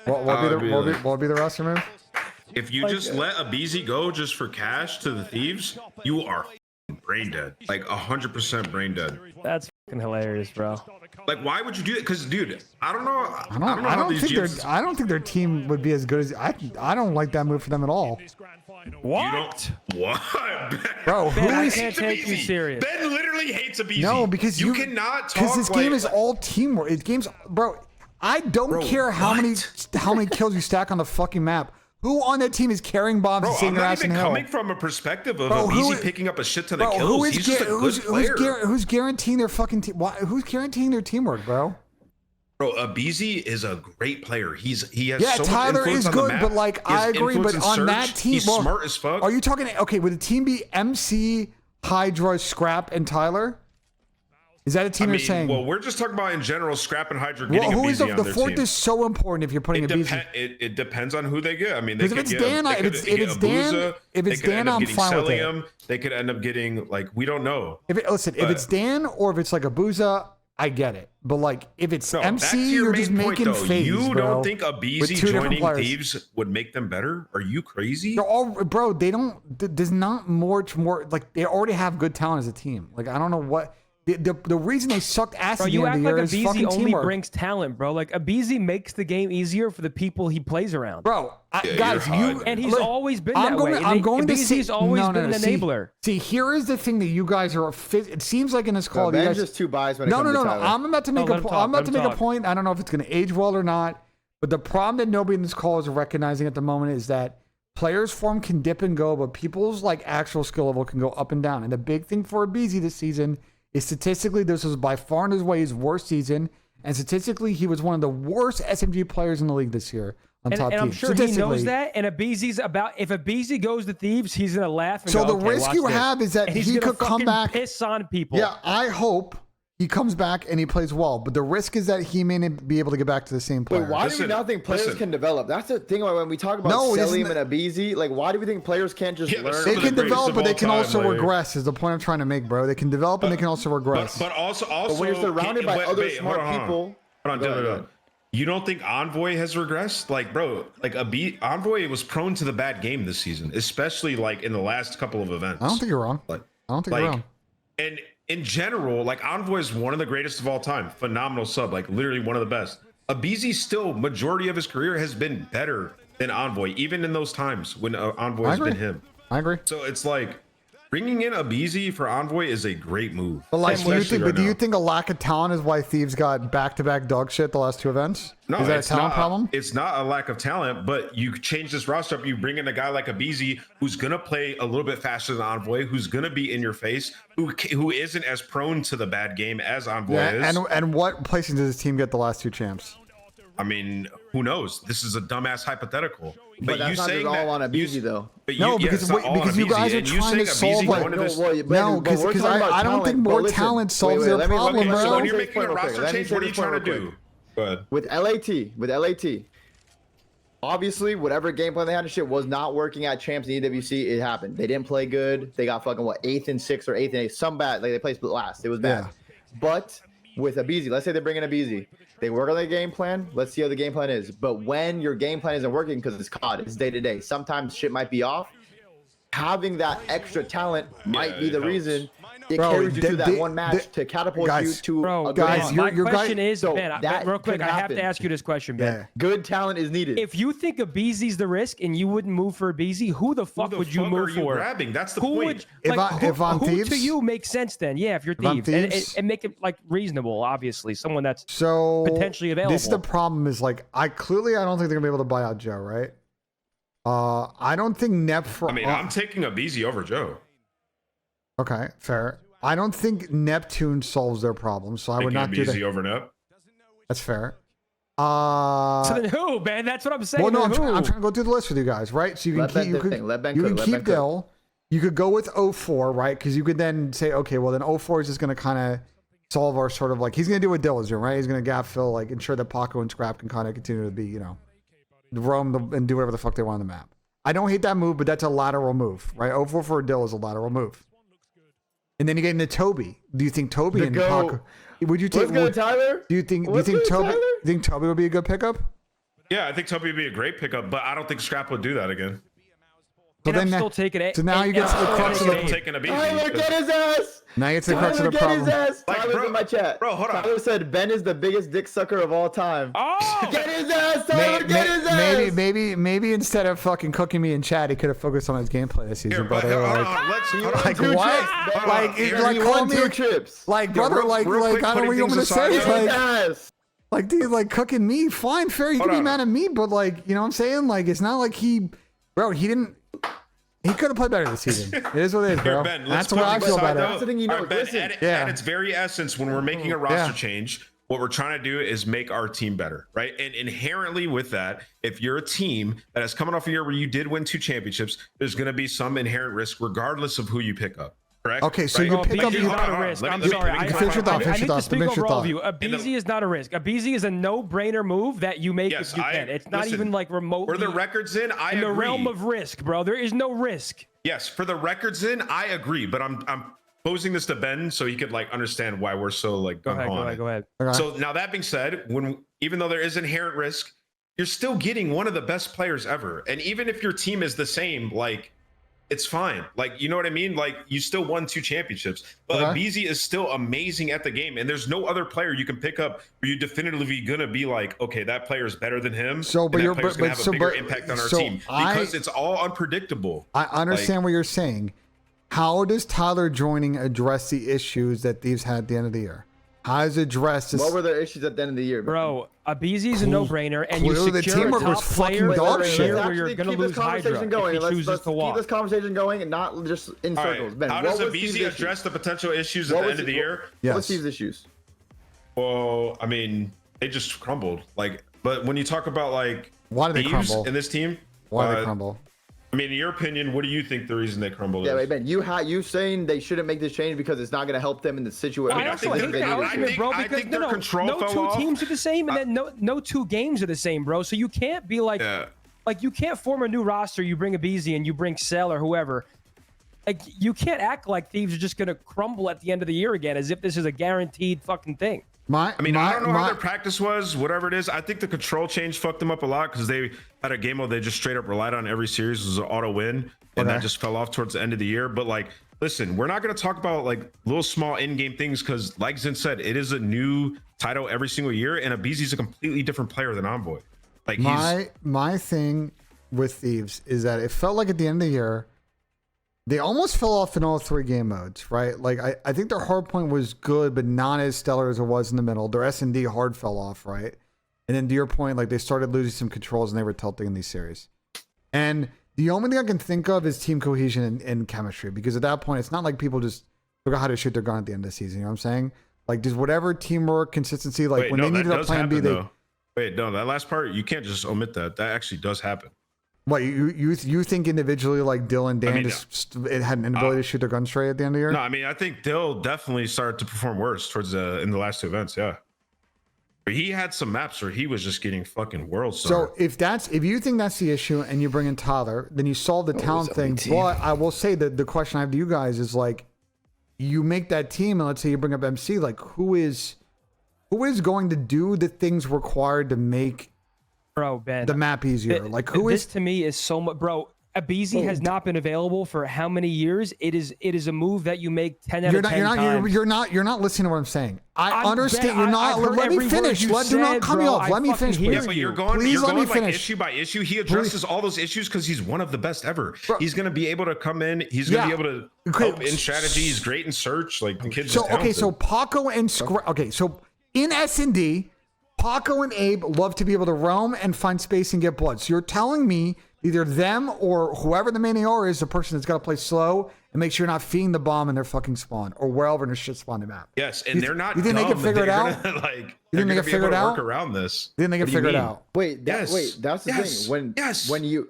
What would be the roster move? If you just let aBeZy go just for cash to the Thieves, you are brain dead. Like 100% brain dead. That's fucking hilarious, bro. Like, why would you do it? Because, dude, I don't know. I don't think their team would be as good as I don't like that move for them at all. What? What? Bro, I can't take you serious. Ben literally hates aBeZy. No, because you cannot talk. Because this game is all teamwork. Bro. I don't care how many kills you stack on the fucking map. Who on that team is carrying bombs and sitting their ass in hell? I'm not even coming from a perspective of aBeZy picking up a shit ton of kills. He's just a good player. Who's guaranteeing their fucking team? Who's guaranteeing their teamwork, bro? Bro, aBeZy is a great player. He has so Tyler much influence is on the good, map. but like I agree, but on that team, he's smart as fuck. Are you talking? Okay, would the team be MC, Hydra, Scrap, and Tyler? Is that a team you're saying? Well, we're just talking about in general, Scrap and Hydra getting aBeZy on their team. The fourth is so important if you're putting aBeZy. It depends on who they get. I mean, they could if it's get Dan, I'm fine with it. They could end up getting like we don't know. If it's Dan or if it's like aBeZy, I get it. But like if it's MC, you're just making Faze. You don't think aBeZy joining Thieves would make them better? Are you crazy? They're all, bro. They don't. There's not much more. Like they already have good talent as a team. Like I don't know what. The reason they sucked ass at the end of the year is fucking teamwork. aBeZy only brings talent, bro. Like aBeZy makes the game easier for the people he plays around. Bro, guys, and he's always been that way. aBeZy's always been an enabler. See, here is the thing that you guys are. It seems like in this call, you guys just too biased when it comes to Tyler. I'm about to make a point. I don't know if it's going to age well or not, but the problem that nobody in this call is recognizing at the moment is that players' form can dip and go, but people's like actual skill level can go up and down. And the big thing for aBeZy this season is statistically, this was by far and away his worst season. And statistically, he was one of the worst SMG players in the league this year on top teams. And I'm sure he knows that. And aBeZy's if aBeZy goes to Thieves, he's going to laugh and go, the risk you have is that he could come back. Piss on people. Yeah, I hope he comes back and he plays well. But the risk is that he may not be able to get back to the same player. Wait, why do you not think players can develop? That's the thing when we talk about Selim and aBeZy. Like, why do we think players can't just learn? They can develop, but they can also regress, is the point I'm trying to make, bro. They can develop and they can also regress. But also when you're surrounded by other smart people. Hold on. You don't think Envoy has regressed? Like, bro, like Envoy was prone to the bad game this season, especially like in the last couple of events. I don't think you're wrong. I don't think you're wrong. And in general, like Envoy is one of the greatest of all time. Phenomenal sub, like literally one of the best. aBeZy still, majority of his career has been better than Envoy, even in those times when Envoy has been him. I agree. So it's like bringing in aBeZy for Envoy is a great move. But like, do you think a lack of talent is why Thieves got back-to-back dog shit the last two events? No, is that a talent problem? It's not a lack of talent, but you change this roster up. You bring in a guy like aBeZy who's gonna play a little bit faster than Envoy, who's gonna be in your face, who isn't as prone to the bad game as Envoy is. And what placing did his team get the last two champs? I mean, who knows? This is a dumbass hypothetical. But that's not just all on aBeZy though. No, because you guys are trying to solve like because I don't think more talent solves their problem, bro. So when you're making a roster change, what are you trying to do? With LAT, obviously whatever game plan they had and shit was not working at champs in EWC. It happened. They didn't play good. They got fucking 8th and 6th or 8th and 8th. Some bad. Like they played split last. It was bad. But with aBeZy, let's say they bring in aBeZy. They work on their game plan. Let's see how the game plan is. But when your game plan isn't working because it's COD, it's day to day. Sometimes shit might be off. Having that extra talent might be the reason it carries you through that one match to catapult you to a good game. My question is, Ben, real quick, I have to ask you this question, Ben. Yeah. Good talent is needed. If you think aBeZy's the risk and you wouldn't move for aBeZy, who the fuck would you move for? Grabbing? That's the point. If I'm who Thieves, to you makes sense then? Yeah, if you're Thieves, and make it like reasonable, obviously, someone that's potentially available. This is the problem. Is like I don't think they're gonna be able to buy out Joe, right? I don't think Nep for. I mean, I'm taking aBeZy over Joe. Okay, fair. I don't think Neptune solves their problem, so I would not do that. aBeZy over Nep. That's fair. So then who, man? That's what I'm saying. Well, no, I'm trying to go through the list with you guys, right? So you can keep Dill. You could go with 04, right? Because you could then say, okay, well then 04 is just going to kind of solve our sort of like he's going to do what Dill is doing, right? He's going to gap fill, like ensure that Paco and Scrap can kind of continue to be, roam and do whatever the fuck they want on the map. I don't hate that move, but that's a lateral move, right? 04 for a Dill is a lateral move. And then you get into Toby. Do you think Toby and Paco? Would you take? Let's go, Tyler. Do you think Toby? Toby would be a good pickup? Yeah, I think Toby would be a great pickup, but I don't think Scrap would do that again. So and I'm still taking it. So now you get to the crux of the taking a beat. Tyler, get his ass. Now you get to the crux of the problem. Tyler's in my chat. Bro, hold on. Tyler said Ben is the biggest dick sucker of all time. Oh! Get his ass, Tyler. Get his ass. Maybe instead of fucking cooking me in chat, he could have focused on his gameplay this season, brother. Like what? Like call me trips. Like brother, like I don't know what you want me to say. Like dude, like cooking me, fine, fair. You can be mad at me, but like you know what I'm saying? Like it's not like he didn't. He could have played better this season. It is what it is, bro. Ben, that's what I feel about it. That's the thing, you know. Ben, at its very essence, when we're making a roster change, what we're trying to do is make our team better, right? And inherently with that, if you're a team that is coming off a year where you did win 2 championships, there's going to be some inherent risk regardless of who you pick up. Correct? Okay, so you pick up. aBeZy is not a risk. I'm sorry. I need to speak overall of you. aBeZy is not a risk. aBeZy is a no-brainer move that you make if you can. It's not even like remotely. For the records in the realm of risk, bro. There is no risk. Yes, for the records in, I agree. But I'm posing this to Ben so he could like understand why we're so like go ahead. Okay. So now that being said, even though there is inherent risk, you're still getting one of the best players ever. And even if your team is the same, like it's fine. Like, you know what I mean? Like you still won 2 championships, but aBeZy is still amazing at the game. And there's no other player you can pick up where you definitively gonna be like, okay, that player is better than him. So, but you're gonna have a bigger impact on our team because it's all unpredictable. I understand what you're saying. How does Tyler joining address the issues that Thieves had at the end of the year? How is it addressed? What were the issues at the end of the year, bro? aBeZy is a no-brainer, and you secure a top player where you're going to lose Hydra if he chooses to walk. Keep this conversation going and not just in circles. Ben, how does aBeZy address the potential issues at the end of the year? What was Thieves' issues? Well, I mean, they just crumbled. Like, but when you talk about like why did they crumble in this team? Why did they crumble? I mean, in your opinion, what do you think the reason they crumbled is? Yeah, wait, Ben, you saying they shouldn't make this change because it's not going to help them in the situation. I also hate that argument, bro, because no 2 teams are the same, and then no 2 games are the same, bro. So you can't be like, like you can't form a new roster. You bring aBeZy and you bring Cell or whoever. Like you can't act like Thieves are just going to crumble at the end of the year again, as if this is a guaranteed fucking thing. I don't know how their practice was, whatever it is. I think the control change fucked them up a lot because they had a game where they just straight up relied on every series was an auto win, and that just fell off towards the end of the year. But like, listen, we're not going to talk about like little small in-game things because, like Zin said, it is a new title every single year, and aBeZy is a completely different player than Envoy. Like my thing with Thieves is that it felt like at the end of the year, they almost fell off in all 3 game modes, right? Like I think their hard point was good, but not as stellar as it was in the middle. Their S&D hard fell off, right? And then to your point, like they started losing some controls and they were tilting in these series. And the only thing I can think of is team cohesion and chemistry, because at that point, it's not like people just forgot how to shoot their gun at the end of the season. You know what I'm saying? Like just whatever teamwork, consistency, like when they needed a plan B, Wait, no, that last part, you can't just omit that. That actually does happen. What you think individually, like Dill and Dan, it had an inability to shoot their gun straight at the end of the year? No, I mean I think Dill definitely started to perform worse towards in the last 2 events. Yeah, but he had some maps where he was just getting fucking world star. So if you think that's the issue and you bring in Tyler, then you solve the talent thing. But I will say that the question I have to you guys is like, you make that team and let's say you bring up MC, like who is going to do the things required to make Ben, the map easier? Like who is this to me is so much, bro. aBeZy has not been available for how many years? It is a move that you make 10 out of 10 times. You're not listening to what I'm saying. I understand. You're not. Let me finish. Do not cut me off. Let me finish. Yeah, but you're going like issue by issue. He addresses all those issues because he's one of the best ever. Bro, he's going to be able to come in. He's going to be able to help in strategy. He's great in search. Like the kid's so Paco and so in S&D, Paco and Abe love to be able to roam and find space and get blood. So you're telling me either them or whoever the main AR is, the person that's got to play slow and make sure you're not feeding the bomb in their fucking spawn or wherever in their shit spawn map. Yes, and they're not. You think they can figure it out? You think they can figure it out? Work around this. You think they can figure it out? Wait, that's the thing.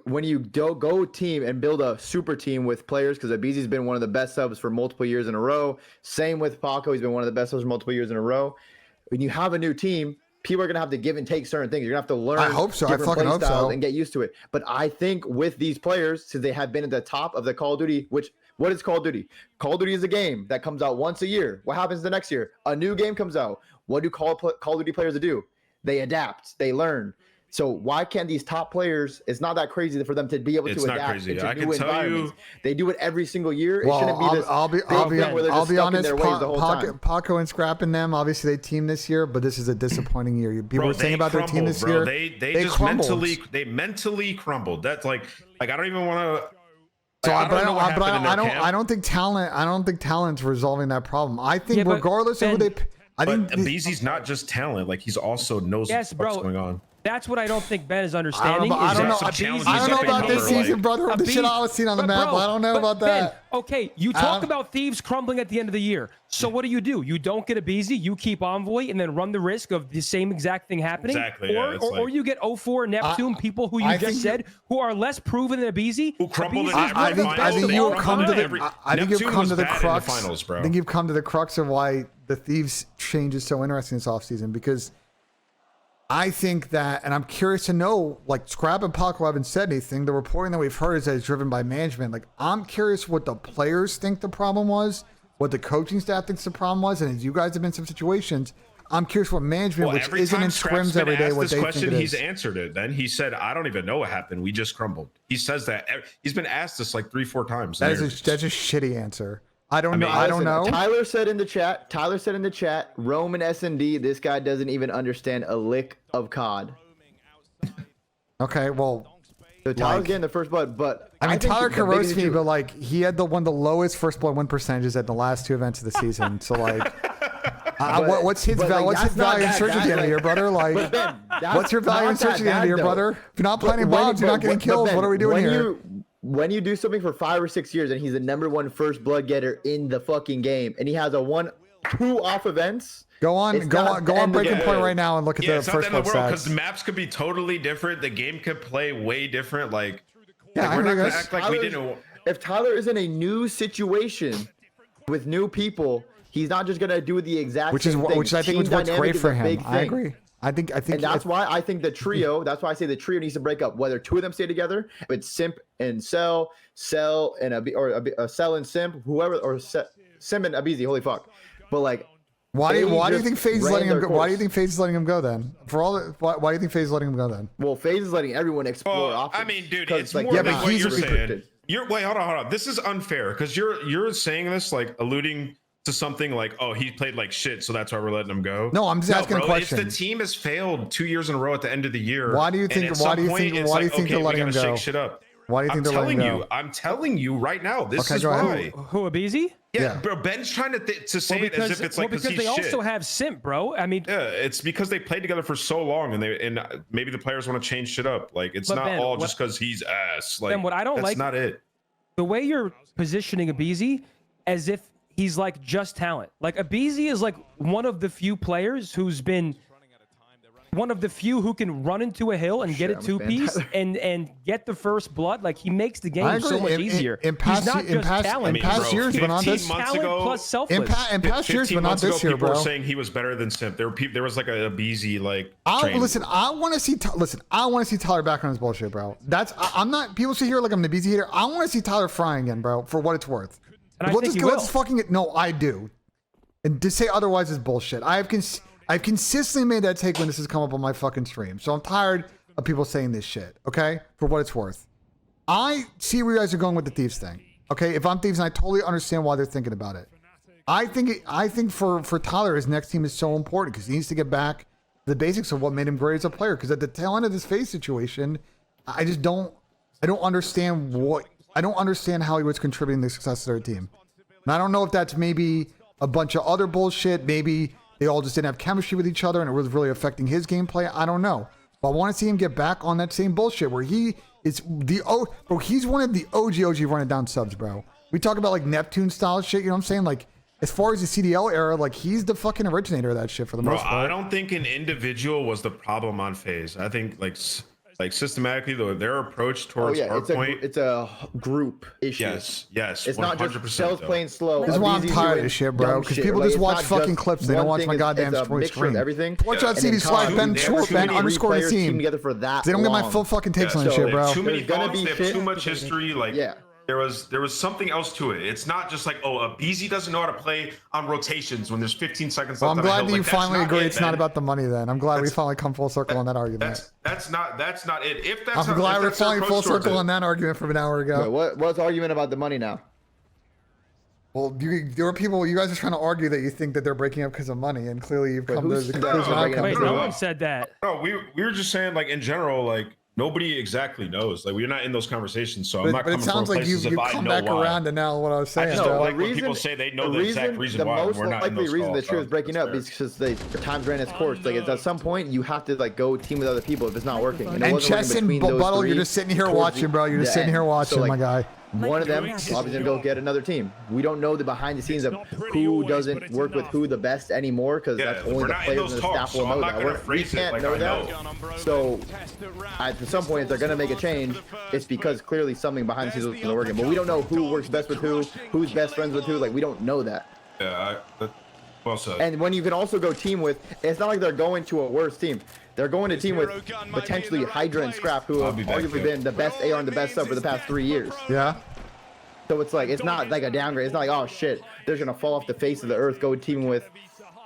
When you go team and build a super team with players, because aBeZy's been one of the best subs for multiple years in a row. Same with Paco, he's been one of the best subs for multiple years in a row. When you have a new team, people are going to have to give and take certain things. You're going to have to learn. I hope so. I fucking hope so. And get used to it. But I think with these players, since they have been at the top of the Call of Duty, what is Call of Duty? Call of Duty is a game that comes out once a year. What happens the next year? A new game comes out. What do Call of Duty players do? They adapt. They learn. So why can't these top players? It's not that crazy for them to be able to adapt into new environments. They do it every single year. Well, it shouldn't be this. I'll be honest. Paco and Scrapping them. Obviously, they team this year, but this is a disappointing year. People were saying about their team this year. They just mentally crumbled. That's like I don't even want to. So, I don't think talent's resolving that problem. I think regardless of who they, I think aBeZy's not just talent. Like he's also knows what's going on. That's what I don't think Ben is understanding. I don't know about this season, brother. The shit I was seeing on the map. I don't know about that. Ben, okay, you talk about Thieves crumbling at the end of the year. So what do? You don't get aBeZy, you keep Envoy, and then run the risk of the same exact thing happening. Exactly. Or you get 04 Neptune, people who you just said who are less proven than aBeZy. Who crumbled in I think you've come to the crux. Finals, bro. I think you've come to the crux of why the Thieves change is so interesting this offseason, because I think that, and I'm curious to know, like Scrap and Paco haven't said anything. The reporting that we've heard is that it's driven by management. Like, I'm curious what the players think the problem was, what the coaching staff thinks the problem was, and as you guys have been in some situations, I'm curious what management, which isn't in scrims every day, what they think it is. He's answered it. Then he said, "I don't even know what happened. We just crumbled." He says that he's been asked this like 3-4 times. That's a shitty answer. I don't know. Tyler said in the chat, Rome and S&D, this guy doesn't even understand a lick of COD. Okay, well. So Tyler's getting the first blood, but I mean, Tyler can roast me, but like he had one of the lowest first blood win percentages at the last 2 events of the season. So like, what's his value in search at the end of the year, brother? Like, what's your value in search at the end of the year, brother? If you're not planting bombs, you're not getting kills. What are we doing here? When you do something for 5 or 6 years and he's the #1 first blood getter in the fucking game, and he has a 1-2 off events. Go on Breaking Point right now and look at the first blood stats. Because the maps could be totally different. The game could play way different. Like, we're not gonna act like we didn't. If Tyler is in a new situation with new people, he's not just gonna do the exact same thing. Which I think was what's great for him. I agree. I think, and that's why I think the trio. That's why I say the trio needs to break up. Whether 2 of them stay together, but Simp and Cell and Cell and Simp, whoever, or Sim and aBeZy. Holy fuck! But like, why do you think Faze is letting him go? Why do you think Faze is letting him go then? Why do you think Faze is letting him go then? Well, Faze is letting everyone explore options. I mean, dude, it's like, more than what you're saying. Wait, hold on. This is unfair because you're saying this like alluding to something like, oh, he played like shit, so that's why we're letting him go. No, I'm just asking a question. If the team has failed 2 years in a row at the end of the year, why do you think they're letting him go? Shake shit up. Why do you think they're letting him go? I'm telling you right now. This is why. Who, aBeZy? Yeah, bro. Ben's trying to say it as if it's like because they also have Simp, bro. I mean, yeah, it's because they played together for so long, and maybe the players want to change shit up. Like, it's not all just because he's ass. Like, what I don't like, that's not it. The way you're positioning aBeZy as if he's like just talent. Like aBeZy is like one of the few players who's been one of the few who can run into a hill and get a 2-piece and get the first blood. Like, he makes the game so much easier. He's not just talent. In past years, but not this. Talent plus selfless. In past years, but not this year, bro. People were saying he was better than Simp. There was like a aBeZy like. Listen, I want to see Tyler back on his bullshit, bro. I'm not. People sit here like I'm an aBeZy hater. I want to see Tyler frying again, bro, for what it's worth. No, I do. And to say otherwise is bullshit. I've consistently made that take when this has come up on my fucking stream. So I'm tired of people saying this shit, okay? For what it's worth. I see where you guys are going with the Thieves thing. Okay, if I'm Thieves, and I totally understand why they're thinking about it. I think for Tyler, his next team is so important because he needs to get back to the basics of what made him great as a player. Because at the tail end of this Faze situation, I don't understand how he was contributing to the success of their team. And I don't know if that's maybe a bunch of other bullshit. Maybe they all just didn't have chemistry with each other and it was really affecting his gameplay. I don't know. But I want to see him get back on that same bullshit where he's one of the OG running down subs, bro. We talk about like Neptune style shit, you know what I'm saying? Like, as far as the CDL era, like, he's the fucking originator of that shit for the most part. I don't think an individual was the problem on Faze. I think like systematically though, their approach towards hardpoint, it's a group issue. Yes, it's not just Cells playing slow. This is why I'm tired of this shit, bro. Because people just watch fucking clips. They don't watch my goddamn screen. Everything. Watch out, CD slide Ben Short, Ben underscore his team. Together for that. They don't get my full fucking takes on this shit, bro. Too many games. They have too much history. Like, there was something else to it. It's not just like, oh, aBeZy doesn't know how to play on rotations when there's 15 seconds left. Well, I'm glad that you finally agree it's not about the money. Then I'm glad we finally come full circle on that argument. That's not it. If that's I'm glad we're finally full circle on that argument from an hour ago. Wait, what's the argument about the money now? Well, there were people. You guys are trying to argue that you think that they're breaking up because of money, and clearly you've come to the conclusion. Wait, no one said that. No, we were just saying, like, in general, like, nobody exactly knows. Like, we're not in those conversations, so I'm not coming from places if I know why. But it sounds like you come back around to now what I was saying. I just don't like when people say they know the exact reason why. The most likely reason the truth is breaking up is because the time's ran its course. Like, at some point, you have to like go team with other people if it's not working. And Chess and Buttle, you're just sitting here watching, bro. You're just sitting here watching, my guy. One of them obviously gonna go get another team. We don't know the behind the scenes of who doesn't work with who the best anymore, because that's only the players and the staff will know that. We can't know that. So at some point, if they're gonna make a change, it's because clearly something behind the scenes isn't working. But we don't know who works best with who's best friends with who. Like, we don't know that. Yeah, well said. And when you can also go team with, it's not like they're going to a worse team. They're going to team with potentially Hydra and Scrap, who have arguably been the best AR and the best sub for the past 3 years. Yeah. So it's like, it's not like a downgrade. It's not like, oh shit, they're gonna fall off the face of the earth, go teaming with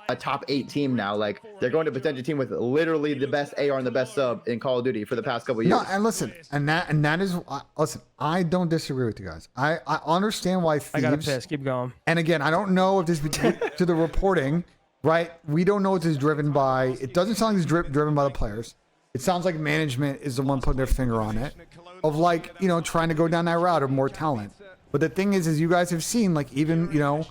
a top 8 team now. Like, they're going to potentially team with literally the best AR and the best sub in Call of Duty for the past couple years. No, and listen, and that is, listen, I don't disagree with you guys. I understand why Thieves. I got a piss. Keep going. And again, I don't know if this to the reporting, right? We don't know what this is driven by. It doesn't sound like it's driven by the players. It sounds like management is the one putting their finger on it, of like, you know, trying to go down that route of more talent. But the thing is you guys have seen, like, even, you know,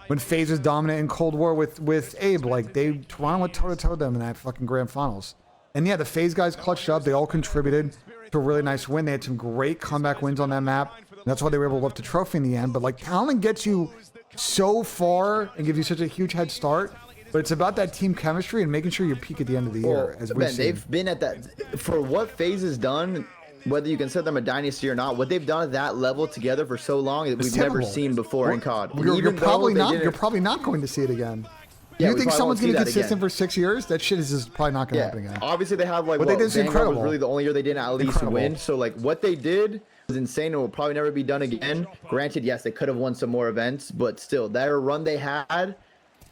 when Faze was dominant in Cold War with Abe, like, Toronto went toe-to-toe them in that fucking grand finals. And yeah, the Faze guys clutched up. They all contributed to a really nice win. They had some great comeback wins on that map. And that's why they were able to lift the trophy in the end. But, like, talent gets you so far and gives you such a huge head start. But it's about that team chemistry and making sure you peak at the end of the year. As we've seen. They've been at that, for what Faze has done, whether you consider them a dynasty or not, what they've done at that level together for so long that we've never seen before in COD. You're probably not going to see it again. Yeah, you think someone's going to be consistent for 6 years? That shit is just probably not going to happen again. Obviously, they have, like, what they did is incredible. Was really the only year they didn't at least win. So, like, what they did was insane and will probably never be done again. Granted, yes, they could have won some more events, but still, their run they had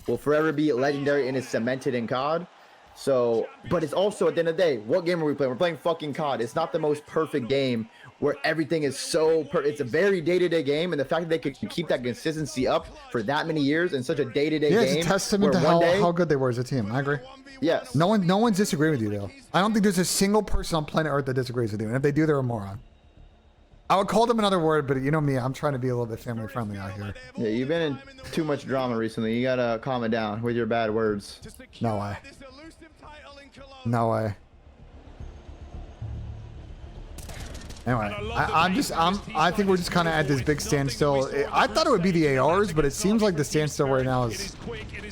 will forever be legendary and is cemented in COD. So, but it's also, at the end of the day, what game are we playing? We're playing fucking COD. It's not the most perfect game where everything is so it's a very day-to-day game, and the fact that they could keep that consistency up for that many years in such a day-to-day game. Yeah, it's a testament to how good they were as a team. I agree. Yes. No one's disagreeing with you, though. I don't think there's a single person on planet Earth that disagrees with you, and if they do, they're a moron. I would call them another word, but you know me, I'm trying to be a little bit family-friendly out here. Yeah, you've been in too much drama recently. You gotta calm it down with your bad words. No way. No way. Anyway, I think we're just kind of at this big standstill. I thought it would be the ARs, but it seems like the standstill right now is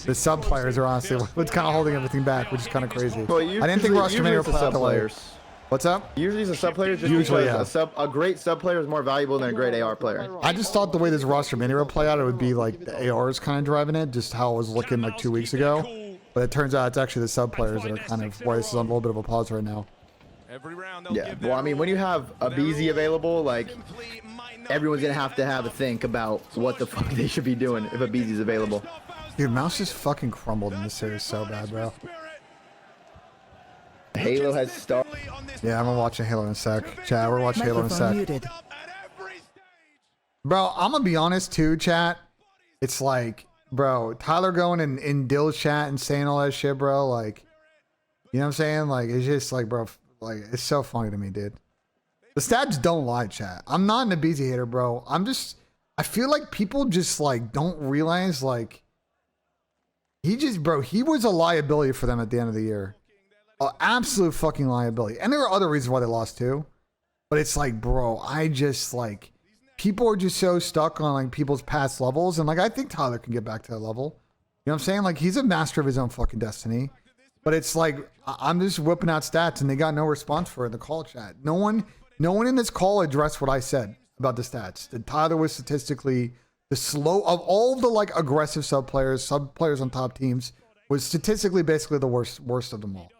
the sub players are honestly what's kind of holding everything back, which is kind of crazy. Well, I didn't think rostermania would play out the way. What's up? Usually the sub player just a great sub player is more valuable than a great AR player. I just thought the way this rostermania would play out, it would be like the ARs kind of driving it, just how it was looking like 2 weeks ago. But it turns out it's actually the sub players that are kind of why this is on a little bit of a pause right now. Yeah, well, I mean, when you have aBeZy available, like, everyone's gonna have to think about what the fuck they should be doing if aBeZy's available. Dude, mouse just fucking crumbled in this series so bad, bro. Halo has started. Yeah, I'm gonna watch Halo in a sec. Chat, we're watching Halo in a sec. Muted. Bro, I'm gonna be honest too, chat. It's like, bro, Tyler going in Dill's chat and saying all that shit, bro. Like, you know what I'm saying? Like, it's just like, bro, like, it's so funny to me, dude. The stats don't lie, chat. I'm not an aBeZy hater, bro. I feel like people just, like, don't realize, like, he was a liability for them at the end of the year. An absolute fucking liability. And there are other reasons why they lost too. But it's like, bro, I just, like, people are just so stuck on, like, people's past levels. And, like, I think Tyler can get back to that level. You know what I'm saying? Like, he's a master of his own fucking destiny. But it's like, I'm just whipping out stats and they got no response for it in the call chat. No one in this call addressed what I said about the stats. That Tyler was statistically the slow of all the, like, aggressive sub players on top teams, was statistically basically the worst of them all.